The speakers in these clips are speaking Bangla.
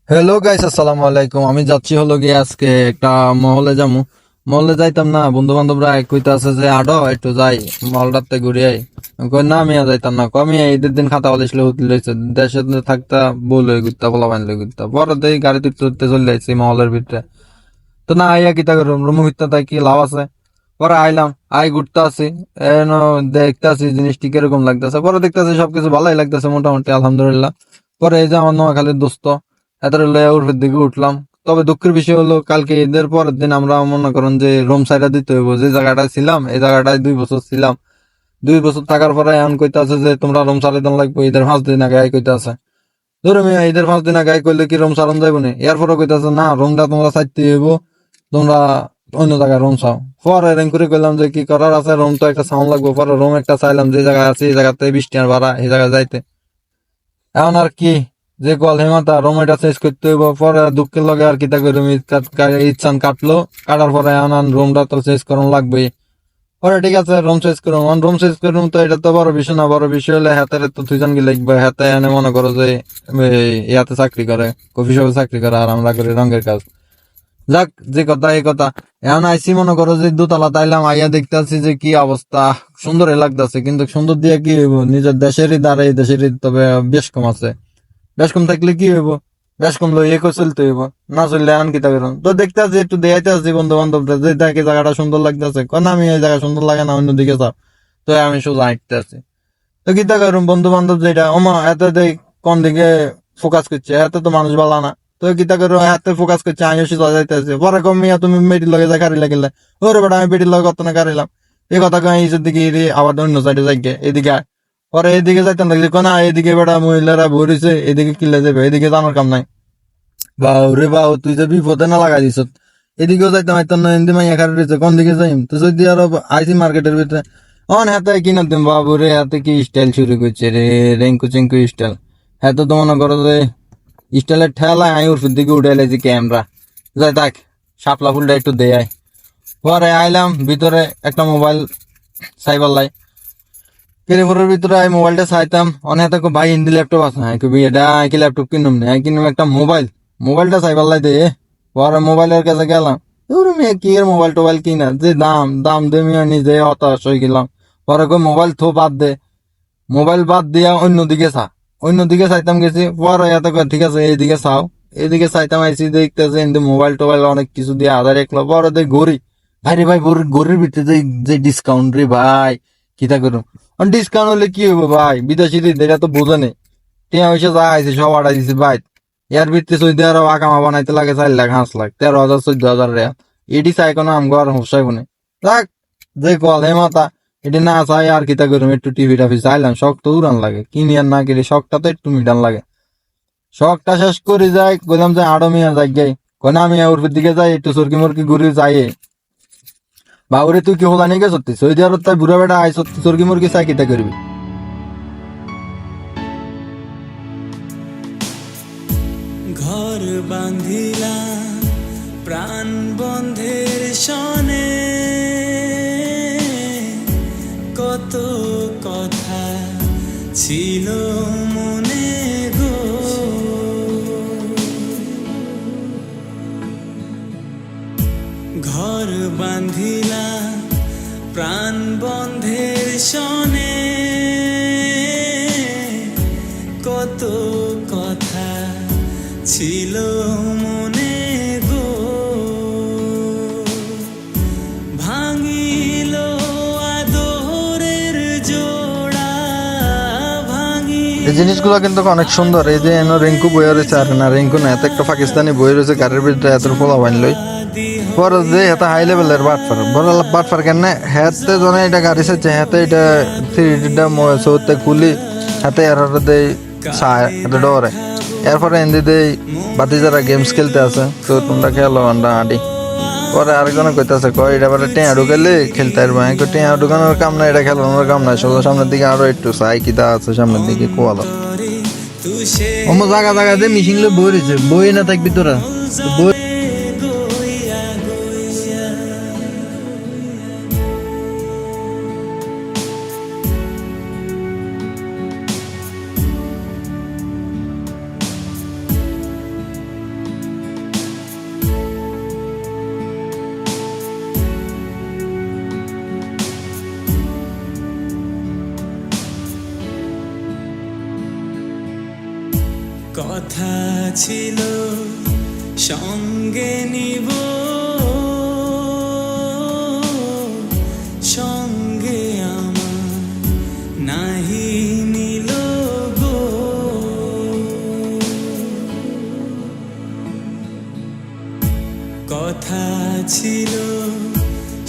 হ্যালো গাইস, আসসালামু আলাইকুম। আমি যাচ্ছি হলো গিয়ে আজকে একটা মহলে যামু। মহলে যাইতাম না, বন্ধু বান্ধবরা কইতে আছে যে আডো একটু যাই মহলটাতে ঘুরে আই। আমি কই না, আমি আর যাইতাম না। কমি ঈদের দিন খাতা বলিছিল লইছে দেশে থাকতা বই লই ঘুরতা, বলা বাইন লই ঘুরতা। পরে দেই গাড়ি তুলতে তুলতে চলে যাইছি মহলের ভিতরে। তো না আইয়া কিতা করুম, রুমু ভিতরে তাই কি লাভ আছে। পরে আইলাম, আই ঘুরতে আসি, এন দেখতে আসি জিনিসটি কিরকম লাগতেছে। পরে দেখতেছি সবকিছু ভালোই লাগতেছে মোটামুটি, আলহামদুলিল্লাহ। পরে এই যে আমার নোয়াখালীর দোস্ত, এদের লইয়া উর্ফের দিকে উঠলাম। তবে দুঃখের বিষয় হলো কালকে ঈদের পরের দিন আমরা মনে করেন যে রুম সাইডা দিতে হইব। যে জায়গাটায় ছিলাম এই জায়গাটায় 2 বছর ছিলাম। 2 বছর থাকার পরে এখন কইতে আছে যে তোমরা রুম সারাই দিন লাগবে। ঈদের 5 দিন আগে কইতে আছে, ধরো মিয়া ঈদের 5 দিন আগে কইলে কি রুম সারান যাইব না। এরপরে কইতেছে না, রুমটা তোমরা চাইতে হইব, তোমরা অন্য জায়গায় রুম চাও। পরে রেন করে কইলাম যে কি করার আছে, রুম তো একটা সাউন্ড লাগবে। পরে রুম একটা চাইলাম যে জায়গায় আছে এই জায়গাতে 20 টাকা ভাড়া, এই জায়গায় যাইতে। এখন আর কি, যে কল হেমাতা রুম এটা চেঞ্জ করতে হইব। পরে দুঃখের লগে আর কিতা করি, ইচ্ছান কাটলো, কাটার পরে এখন রুমটা তো চেঞ্জ করানো লাগবে। পরে ঠিক আছে রুম চেঞ্জ করুম, রুম চেঞ্জ করুম। তো এটা তো বড় বিষয় না, বড় বিষয় হলে হাতের তো দুইজন কি লিখবে। হাতে এনে মনে করো যে ইয়াতে চাকরি করে, কফি শপে চাকরি করে, আর আমরা করি রঙের কাজ। যাক, যে কথা এই কথা। এখন আইসি মনে করো যে দোতলা তাইলাম, আইয়া দেখতে আছি যে কি অবস্থা। সুন্দর লাগতেছে, কিন্তু সুন্দর দিয়ে কি হইব, নিজের দেশেরই দ্বারা এই দেশেরই তবে বেশ কম আছে। বেশ কম থাকলে কি হইব, বেশ কম লই একো চলতে হইব। না চললে এখন কিতা করুন। তো দেখতে আছি, একটু দেখাইতে আছি বন্ধু বান্ধবদের যে দেখে জায়গাটা সুন্দর লাগতেছে। না আমি এই জায়গা সুন্দর লাগে না, অন্যদিকে যাও। তো আমি সোজা হাঁটতে আছি। তো কিতা করুন, বন্ধু বান্ধব যেটা ওমা এত দেখ কোন দিকে ফোকাস করছে, এত তো মানুষ বালা না। তো কিতা করো, হাতে ফোকাস করছে, আমি সোজা যাইতেছি। পরে কমিয়া তুমি মেডির লগে যা গাড়ি লাগিলে, ওরে বেটা আমি পেটির লগে কত না গাড়িলাম। এই কথা কই ইসের দিকে আবার অন্য সাইডে যাই এদিকে আয়। পরে এদিকে যাইতাম দেখছি কোনা এদিকে বেটা মহিলারা ভরিছে, এদিকে কিলে যাবে, এদিকে জানার কাম নাই। বাউ রে বাউ, তুই যে বিপদে না লাগাই দিছ। এদিকেও যাইতাম আইতাম না, এমনি মাইয়া খারাপ রয়েছে, কোন দিকে যাইম। তো যদি আরো আইসি মার্কেটের ভিতরে অন হাতে কিনা দিম। বাবু রে, হাতে কি স্টাইল শুরু করছে রে, রেঙ্কু চেঙ্কু স্টাইল। হাতে তো মনে করো যে স্টাইলের ঠেলায় আমি ওর দিকে উঠে এলাইছি ক্যামেরা। যাই থাক, শাপলা ফুলটা একটু দেয়। পরে আইলাম ভিতরে, একটা মোবাইল সাইবার লাই কেরিপুরের ভিতরে আমি মোবাইলটা চাইতাম। অনেক ভাই হিন্দি ল্যাপটপ আছে, হ্যাঁ কবি এটা কি ল্যাপটপ কিনুম না, কিনুম একটা মোবাইল। মোবাইলটা চাইবার লাই দে। পরে মোবাইলের কাছে গেলাম, মেয়ে কি এর মোবাইল টোবাইল কিনা, যে দাম দাম দেমি নিজে হতাশ হয়ে গেলাম। পরে কই মোবাইল থো বাদ দে, মোবাইল বাদ দিয়া অন্যদিকে চা। অন্যদিকে চাইতাম গেছি। পরে এত ঠিক আছে এইদিকে চাও। এইদিকে চাইতাম আইসি, দেখতেছে কিন্তু মোবাইল টোবাইল অনেক কিছু দিয়ে আধার একলো। পরে দেখ ঘড়ি, ভাই রে ভাই, ঘড়ির ভিতরে যে ডিসকাউন্ট রে ভাই, কিতা করুম। ডিসকাউন্ট হলে কি হবো ভাই, বিদেশি এটা তো বোঝে নেই। টিয়া পয়সা যা আইছে সব আড়াই দিছে ভাই। এর ভিত্তি সৌদি আরব আকামা বানাইতে লাগে 4 লাখ 5 লাখ, 13,000 14,000 রেয়া। এটি চাই কোনো আমগো আর হোসাই বনে যাক। যে কল হে মাতা, এটি না চাই আর কিতা করুম। একটু টিভি টাফি চাইলাম, শখ তো উড়ান লাগে, কিনি আর না কিনি শখটা তো একটু মিটান লাগে। শখটা শেষ করে যাই, বললাম যে আড়ো মিয়া যাই গে। কোন আমি ওর দিকে যাই, একটু সরকি মরকি ঘুরে যাই। বাবুরে তুই কি হোলা নিয়ে গেছ, সৌদি আরব তাই বুড়া বেটা আইস, সরকি মরকি চাই কিতা করবি। ঘর বাঁধিলাম প্রাণ বন্ধের সনে, কত কথা ছিল মনে গো। ঘর বাঁধিলাম প্রাণ বন্ধের সনে, কত কথা ছিল মনে গো। ভাঙিল আদরের জোড়া, এই জিনিসগুলো কিন্তু অনেক সুন্দর। এই যে এনো রিঙ্কু বই রয়েছে, আর না রিঙ্কু না, এত একটা পাকিস্তানি বই রয়েছে গাড়ির ভিতরে, এত ফোলা বান লই। পরে যে এত হাই লেভেলের বাটফার, বড় বাটফার কেন হাতে জনে এটা গাড়ি চাইছে, হাতে এটা 3D সৌতে খুলি, হাতে আর দেই চায়, এটা ডরে। এরপরে এন্দি দেই বাতি যারা গেমস খেলতে আছে, তো তোমরা খেলো আমরা আডি। পরে আরেকজনে কইতাছে কয় এটা পরে টেঁয়া ঢুকালে খেলতে পারবে। আমি টেঁয়া ঢুকানোর কাম নাই, এটা খেলানোর কাম নাই। সোজা সামনের দিকে আরো একটু চাই কিতা আছে সামনের দিকে কোয়ালো। অন্য জায়গা জায়গাতে মিশিং লো বই রয়েছে, বই না থাকবি তোরা বই। কথা ছিল সঙ্গে নিব, সঙ্গে আমার নাহি নিল গো। কথা ছিল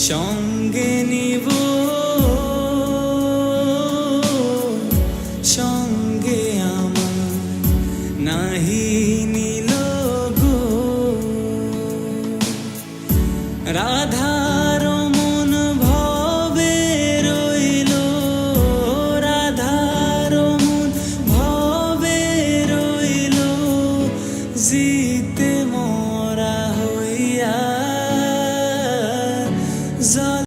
সঙ্গে নিব, সঙ্গে আমার নাহি নিল গো। রাধার মন ভবে রইল, রাধার মন ভবে রইল, জিতে মরা হইয়া